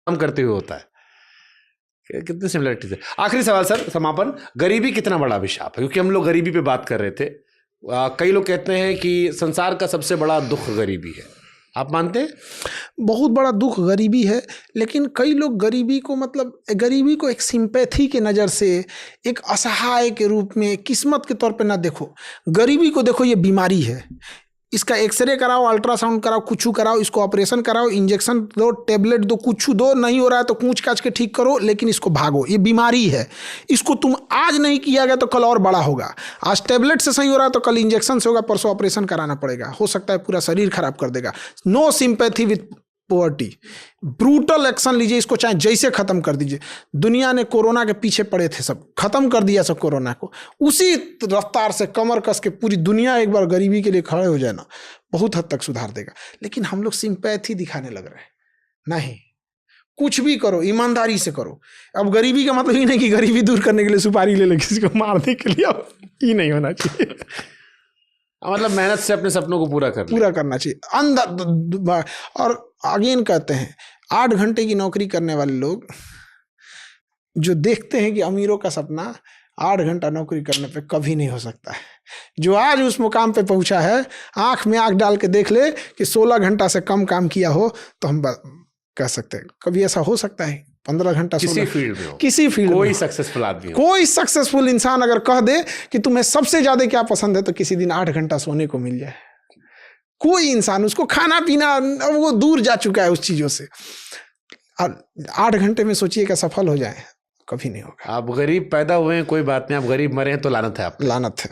काम करते हुए होता है। कितनी सिमिलरिटीज है। आखिरी सवाल सर, समापन, गरीबी कितना बड़ा अभिशाप है? क्योंकि हम लोग गरीबी पे बात कर रहे थे। कई लोग कहते हैं कि संसार का सबसे बड़ा दुख गरीबी है, आप मानते हैं? बहुत बड़ा दुख गरीबी है, लेकिन कई लोग गरीबी को मतलब गरीबी को एक सिंपैथी के नज़र से, एक असहाय के रूप में, किस्मत के तौर पे ना देखो। गरीबी को देखो ये बीमारी है, इसका एक्सरे कराओ, अल्ट्रासाउंड कराओ, कुछ कराओ, इसको ऑपरेशन कराओ, इंजेक्शन दो, टेबलेट दो, कुछ दो, नहीं हो रहा है तो कूच काच के ठीक करो, लेकिन इसको भागो। ये बीमारी है, इसको तुम आज नहीं किया गया तो कल और बड़ा होगा। आज टेबलेट से सही हो रहा है तो कल इंजेक्शन से होगा, परसों ऑपरेशन कराना पड़ेगा, हो सकता है पूरा शरीर खराब कर देगा। No sympathy with poverty, brutal action लीजिए, इसको चाहे जैसे खत्म कर दीजिए। दुनिया ने कोरोना के पीछे पड़े थे, सब खत्म कर दिया सब कोरोना को। उसी रफ्तार से कमर कस के पूरी दुनिया एक बार गरीबी के लिए खड़े हो जाए ना, बहुत हद तक सुधार देगा। लेकिन हम लोग सिंपैथी दिखाने लग रहे हैं। नहीं, कुछ भी करो ईमानदारी से करो। अब गरीबी का मतलब ही नहीं कि गरीबी दूर करने के लिए सुपारी ले लो किसी को मारने के लिए, अब ये नहीं होना चाहिए। मतलब मेहनत से अपने सपनों को पूरा करना चाहिए अंदर। और अगेन कहते हैं, 8 घंटे की नौकरी करने वाले लोग जो देखते हैं कि अमीरों का सपना 8 घंटा नौकरी करने पे कभी नहीं हो सकता है। जो आज उस मुकाम पे पहुंचा है, आंख में आंख डाल के देख ले कि 16 घंटा से कम काम किया हो तो हम कह सकते हैं कभी ऐसा हो सकता है। 15 घंटा किसी फील्ड में हो, किसी फील्ड कोई सक्सेसफुल आदमी, कोई सक्सेसफुल इंसान अगर कह दे कि तुम्हें सबसे ज्यादा क्या पसंद है, तो किसी दिन 8 घंटा सोने को मिल जाए। कोई इंसान, उसको खाना पीना, वो दूर जा चुका है उस चीजों से। 8 घंटे में सोचिए कि सफल हो जाए, कभी नहीं होगा। आप गरीब पैदा हुए हैं कोई बात नहीं, आप गरीब मरे हैं तो लानत है, आप लानत है,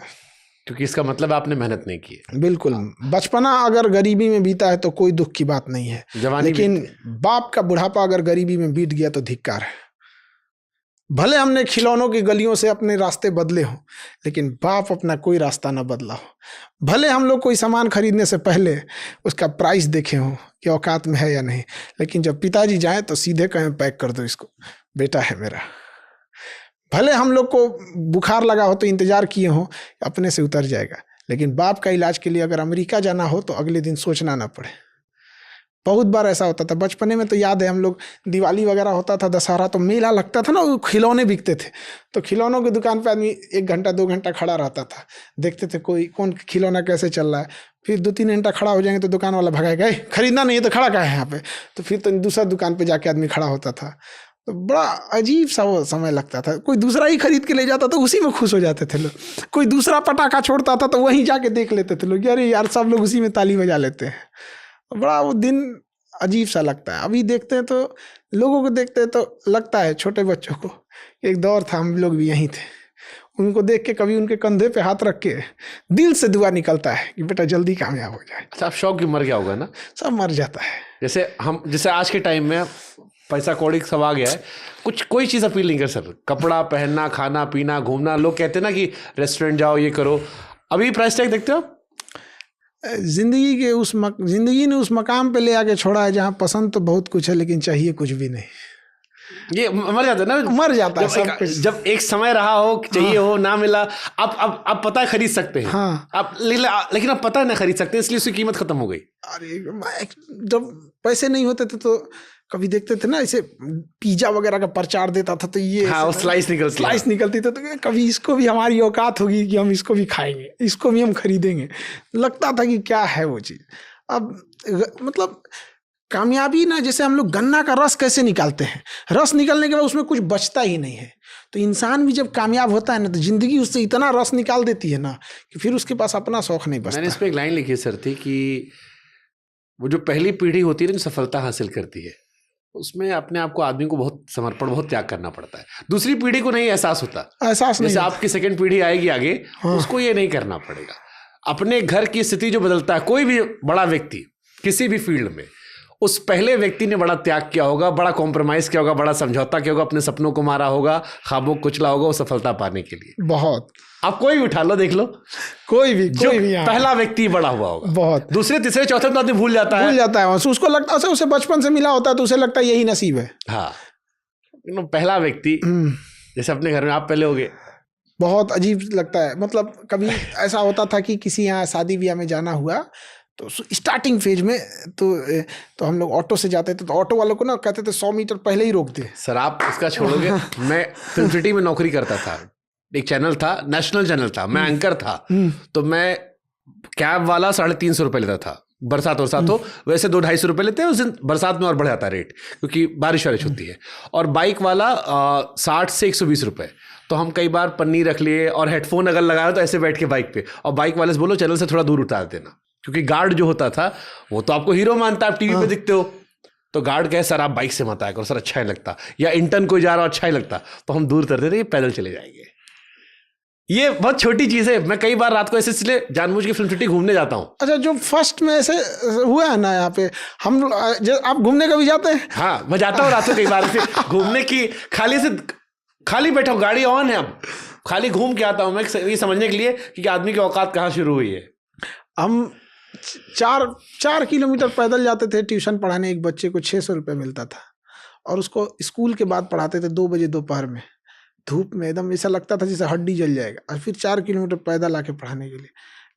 क्योंकि इसका मतलब आपने मेहनत नहीं की है। बिल्कुल। बचपना अगर गरीबी में बीता है तो कोई दुख की बात नहीं है, लेकिन बाप का बुढ़ापा अगर गरीबी में बीत गया तो धिक्कार है। भले हमने खिलौनों की गलियों से अपने रास्ते बदले हों, लेकिन बाप अपना कोई रास्ता ना बदला हो। भले हम लोग कोई सामान खरीदने से पहले उसका प्राइस देखे हों कि औकात में है या नहीं, लेकिन जब पिताजी जाएं तो सीधे कहें पैक कर दो इसको, बेटा है मेरा। भले हम लोग को बुखार लगा हो तो इंतजार किए हों अपने से उतर जाएगा, लेकिन बाप का इलाज के लिए अगर अमेरिका जाना हो तो अगले दिन सोचना ना पड़े। बहुत बार ऐसा होता था बचपने में, तो याद है हम लोग दिवाली वगैरह होता था, दशहरा, तो मेला लगता था ना, वो खिलौने बिकते थे, तो खिलौनों की दुकान पे आदमी 1 घंटा 2 घंटा खड़ा रहता था, देखते थे कोई कौन खिलौना कैसे चल रहा है। फिर 2-3 घंटा खड़ा हो जाएंगे तो दुकान वाला भगाएगा, खरीदना नहीं है तो खड़ा क्या है यहाँ पे, तो फिर तो दूसरा दुकान पे जाके आदमी खड़ा होता था। तो बड़ा अजीब सा वो समय लगता था। कोई दूसरा ही खरीद के ले जाता तो उसी में खुश हो जाते थे लोग। कोई दूसरा पटाखा छोड़ता था तो वहीं जाके देख लेते थे लोग, अरे यार सब लोग उसी में ताली बजा लेते हैं। बड़ा वो दिन अजीब सा लगता है। अभी देखते हैं तो लोगों को देखते हैं तो लगता है, छोटे बच्चों को, एक दौर था हम लोग भी यहीं थे, उनको देख के कभी उनके कंधे पे हाथ रख के दिल से दुआ निकलता है कि बेटा जल्दी कामयाब हो जाए। अच्छा, आप शौक की मर गया होगा ना? सब मर जाता है। जैसे आज के टाइम में पैसा कौड़ी सब आ गया है, कोई चीज़ अपील नहीं कर सकता। कपड़ा पहनना, खाना पीना, घूमना, लोग कहते हैं ना कि रेस्टोरेंट जाओ, ये करो। अभी प्राइस टैग देखते हो? जिंदगी ने उस मकाम पे ले आके छोड़ा है जहाँ पसंद तो बहुत कुछ है लेकिन चाहिए कुछ भी नहीं। ये मर जाता है ना, मर जाता है सब कुछ। जब एक समय रहा हो, चाहिए हो, ना मिला, अब पता है खरीद सकते हैं। हाँ। लेकिन अब पता है ना खरीद सकते हैं, इसलिए उसकी कीमत खत्म हो गई। अरे जब पैसे नहीं होते थे तो कभी देखते थे ना, ऐसे पिज्जा वगैरह का प्रचार देता था तो ये हाँ, स्लाइस निकलती थी, तो कभी इसको भी हमारी औकात होगी कि हम इसको भी खाएंगे, इसको भी हम खरीदेंगे। लगता था कि क्या है वो चीज़। अब मतलब कामयाबी ना, जैसे हम लोग गन्ना का रस कैसे निकालते हैं, रस निकलने के बाद उसमें कुछ बचता ही नहीं है, तो इंसान भी जब कामयाब होता है ना तो जिंदगी उससे इतना रस निकाल देती है ना कि फिर उसके पास अपना शौक नहीं बचता। मैंने इस पर एक लाइन लिखी सर थी कि वो जो पहली पीढ़ी होती है ना, जो सफलता हासिल करती है, उसमें अपने आप को, आदमी को बहुत समर्पण, बहुत त्याग करना पड़ता है। दूसरी पीढ़ी को नहीं एहसास होता, जैसे आपकी सेकंड पीढ़ी आएगी आगे, उसको ये नहीं करना पड़ेगा। अपने घर की स्थिति जो बदलता है, कोई भी बड़ा व्यक्ति किसी भी फील्ड में, उस पहले व्यक्ति ने बड़ा त्याग किया होगा, बड़ा कॉम्प्रोमाइज किया होगा, बड़ा समझौता किया होगा, अपने सपनों को मारा होगा, ख्वाबों को कुचला होगा वो सफलता पाने के लिए। बहुत, आप कोई भी उठा लो, देख लो, कोई भी पहला व्यक्ति बड़ा हुआ होगा, बहुत, दूसरे तीसरे चौथे में आदमी भूल जाता है, उसको लगता है उसे बचपन से मिला होता है तो उसे लगता है यही नसीब है। हाँ, पहला व्यक्ति, जैसे अपने घर में आप पहले हो गए, बहुत अजीब लगता है। मतलब कभी ऐसा होता था कि किसी यहाँ शादी ब्याह में जाना हुआ तो स्टार्टिंग फेज में तो हम लोग ऑटो से जाते थे, तो ऑटो वालों को ना कहते थे 100 मीटर पहले ही रोक दे। सर आप इसका छोड़ोगे, मैं फिल्म सिटी में नौकरी करता था, एक चैनल था, नेशनल चैनल था, मैं एंकर था, तो मैं कैब वाला 350 रुपये लेता था, बरसात हो वैसे 200-250 रुपये लेते हैं, उस दिन बरसात में और बढ़ जाता रेट क्योंकि बारिश वारिश होती है, और बाइक वाला 60 से 120 रुपये। तो हम कई बार पन्नी रख लिए और हेडफोन अगर लगाया तो ऐसे बैठ के बाइक पे, और बाइक वाले से बोलो चैनल से थोड़ा दूर उतार देना, क्योंकि गार्ड जो होता था वो तो आपको हीरो मानता है, आप टीवी पे दिखते हो, तो गार्ड कहे सर आप बाइक से मत आया करो सर, अच्छा ही लगता, या इंटर्न कोई जा रहा हो अच्छा ही लगता, तो हम दूर करते थे, पैदल चले जाएंगे। ये बहुत छोटी चीज है, मैं कई बार रात को ऐसे इसलिए जानबूझ के फिल्म सिटी घूमने जाता हूँ। अच्छा, जो फर्स्ट में ऐसे हुआ है ना यहाँ पे, हम आप घूमने कभी जाते हैं? हाँ मैं जाता हूँ रात को कई बार से घूमने की, खाली बैठा हूँ, गाड़ी ऑन है, अब खाली घूम के आता हूँ मैं ये समझने के लिए कि आदमी की औकात कहाँ शुरू हुई है। हम 4 किलोमीटर पैदल जाते थे ट्यूशन पढ़ाने, एक बच्चे को 600 रुपये मिलता था, और उसको स्कूल के बाद पढ़ाते थे 2 बजे दोपहर में, धूप में एकदम ऐसा लगता था जैसे हड्डी जल जाएगा, और फिर 4 किलोमीटर पैदल आके पढ़ाने के लिए।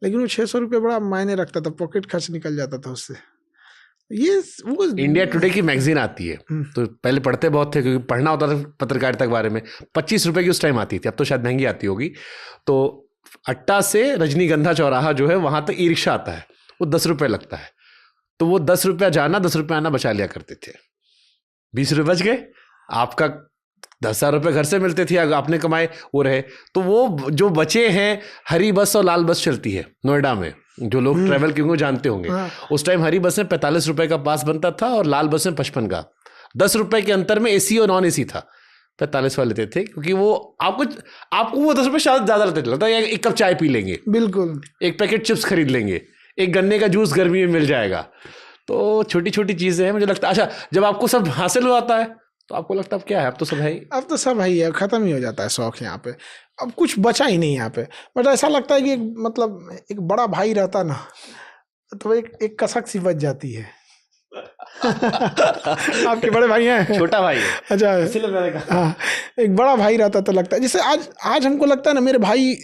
लेकिन वो 600 रुपये बड़ा मायने रखता था, पॉकेट खर्च निकल जाता था उससे। ये वो इंडिया टुडे की मैगजीन आती है, तो पहले पढ़ते बहुत थे क्योंकि पढ़ना होता था पत्रकारिता के बारे में, 25 रुपये की उस टाइम आती थी, अब तो शायद महंगी आती होगी। तो अट्टा से रजनीगंधा चौराहा जो है वहाँ तक ई रिक्शा आता है, वो 10 रुपये लगता है, तो वो 10 रुपया जाना 10 रुपये आना बचा लिया करते थे, 20 रुपये बच गए, आपका 10,000 रुपये घर से मिलते थे, अगर आपने कमाए वो रहे, तो वो जो बचे हैं, हरी बस और लाल बस चलती है नोएडा में, जो लोग ट्रैवल क्यों जानते होंगे, उस टाइम हरी बस में 45 रुपये का पास बनता था और लाल बस में 55 का, 10 रुपये के अंतर में एसी और नॉन एसी था, 45 वाले लेते थे, क्योंकि वो आपको वो 10 रुपये शायद ज़्यादा लगता है, एक कप चाय पी लेंगे, बिल्कुल, एक पैकेट चिप्स खरीद लेंगे, एक गन्ने का जूस गर्मी में मिल जाएगा। तो छोटी छोटी चीज़ें हैं, मुझे लगता है। अच्छा, जब आपको सब हासिल हो जाता है तो आपको लगता है अब क्या है, अब तो सब है ही, अब तो सब है ही है, ख़त्म ही हो जाता है शौक यहाँ पे, अब कुछ बचा ही नहीं यहाँ पे। बट ऐसा लगता है कि मतलब एक बड़ा भाई रहता ना, तो एक कसक सी बच जाती है। आपके बड़े भाई हैं? छोटा भाई है। अच्छा, इसलिए मैंने कहा हाँ, एक बड़ा भाई रहता तो लगता है, जैसे आज हमको लगता है ना, मेरे भाई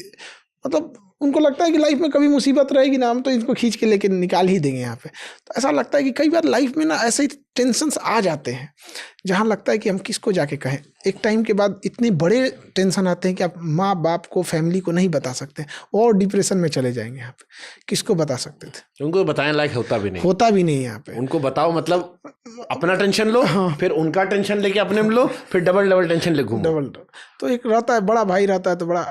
मतलब उनको लगता है कि लाइफ में कभी मुसीबत रहेगी ना, हम तो इनको खींच के लेके निकाल ही देंगे यहाँ पे। तो ऐसा लगता है कि कई बार लाइफ में ना ऐसे ही टेंशन्स आ जाते हैं जहाँ लगता है कि हम किसको जाके कहें। एक टाइम के बाद इतने बड़े टेंशन आते हैं कि आप माँ बाप को, फैमिली को नहीं बता सकते, और डिप्रेशन में चले जाएंगे। यहाँ पे किसको बता सकते थे? उनको बताने लायक होता भी नहीं यहाँ पे। उनको बताओ मतलब अपना टेंशन लो, हाँ। फिर उनका टेंशन लेके अपने में लो, फिर डबल टेंशन ले घूमो। तो एक रहता है बड़ा भाई रहता है, तो बड़ा,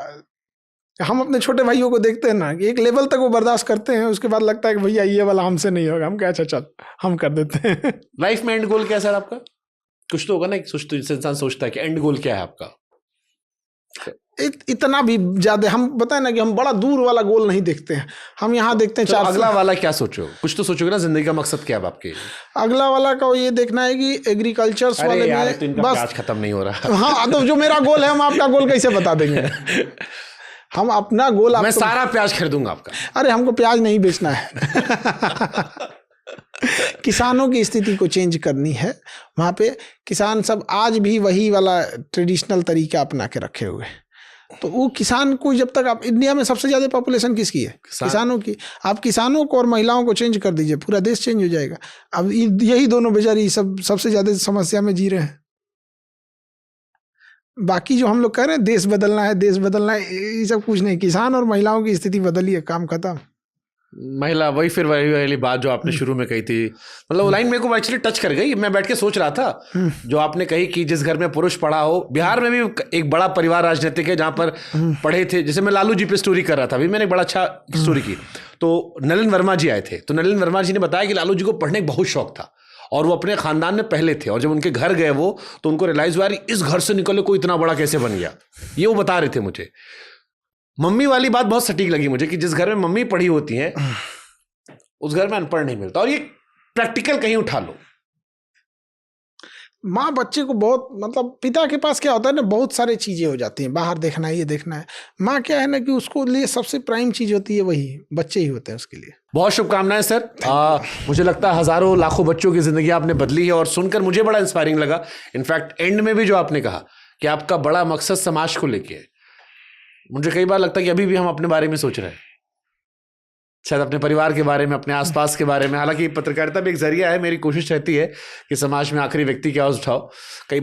हम अपने छोटे भाइयों को देखते हैं ना कि एक लेवल तक वो बर्दाश्त करते हैं, उसके बाद लगता है कि भैया ये वाला हमसे नहीं होगा, हम क्या, अच्छा चल हम कर देते हैं। लाइफ में एंड गोल क्या है सर आपका? कुछ तो होगा ना, तो इंसान सोचता है कि एंड गोल क्या है आपका। इतना भी ज्यादा हम बताए ना कि हम बड़ा दूर वाला गोल नहीं देखते हैं, हम यहाँ देखते हैं। तो अगला वाला क्या सोचो? कुछ तो सोचोगे ना, जिंदगी का मकसद क्या है आपके? अगला वाला का ये देखना है कि एग्रीकल्चर वाले में तो बस प्याज खत्म नहीं हो रहा। हाँ, तो जो मेरा गोल है हम आपका गोल कैसे बता देंगे? हम अपना गोल, मैं सारा प्याज खरीदूंगा आपका। अरे हमको प्याज नहीं बेचना है। किसानों की स्थिति को चेंज करनी है। वहाँ पे किसान सब आज भी वही वाला ट्रेडिशनल तरीका अपना के रखे हुए, तो वो किसान को जब तक, आप इंडिया में सबसे ज़्यादा पॉपुलेशन किसकी है? किसानों की। आप किसानों को और महिलाओं को चेंज कर दीजिए, पूरा देश चेंज हो जाएगा। अब यही दोनों बेचारी सबसे ज़्यादा समस्या में जी रहे हैं। बाकी जो हम लोग कह रहे हैं देश बदलना है, ये सब कुछ नहीं। किसान और महिलाओं की स्थिति बदली है, काम खत्म। महिला वही वाली बात जो आपने शुरू में कही थी, मतलब वो लाइन मेरे को एक्चुअली टच कर गई। मैं बैठ के सोच रहा था जो आपने कही कि जिस घर में पुरुष पढ़ा हो, बिहार में भी एक बड़ा परिवार राजनीतिक है जहाँ पर पढ़े थे। जैसे मैं लालू जी पे स्टोरी कर रहा था, अभी मैंने एक बड़ा अच्छा स्टोरी की, तो नलिन वर्मा जी आए थे, तो नलिन वर्मा जी ने बताया कि लालू जी को पढ़ने का बहुत शौक था और वो अपने खानदान में पहले थे, और जब उनके घर गए वो, तो उनको रियलाइज हुआ इस घर से निकले कोई इतना बड़ा कैसे बन गया। ये वो बता रहे थे मुझे। मम्मी वाली बात बहुत सटीक लगी मुझे कि जिस घर में मम्मी पढ़ी होती हैं उस घर में अनपढ़ नहीं मिलता। और ये प्रैक्टिकल कहीं उठा लो, माँ बच्चे को बहुत, मतलब पिता के पास क्या होता है ना, बहुत सारी चीजें हो जाती हैं, बाहर देखना है, ये देखना है। माँ क्या है ना कि उसको लिए सबसे प्राइम चीज होती है वही बच्चे ही होते हैं उसके लिए। बहुत शुभकामनाएं सर। मुझे लगता है हजारों लाखों बच्चों की जिंदगी आपने बदली है, और सुनकर मुझे बड़ा इंस्पायरिंग लगा। इनफैक्ट एंड में भी जो आपने कहा कि आपका बड़ा मकसद समाज को लेके है, मुझे कई बार लगता है कि अभी भी हम अपने बारे में सोच रहे हैं। शायद अपने परिवार के बारे में, अपने आसपास के बारे में। हालांकि पत्रकारिता भी एक जरिया है, मेरी कोशिश रहती है कि समाज में आखिरी व्यक्ति की आवाज उठाओ। कई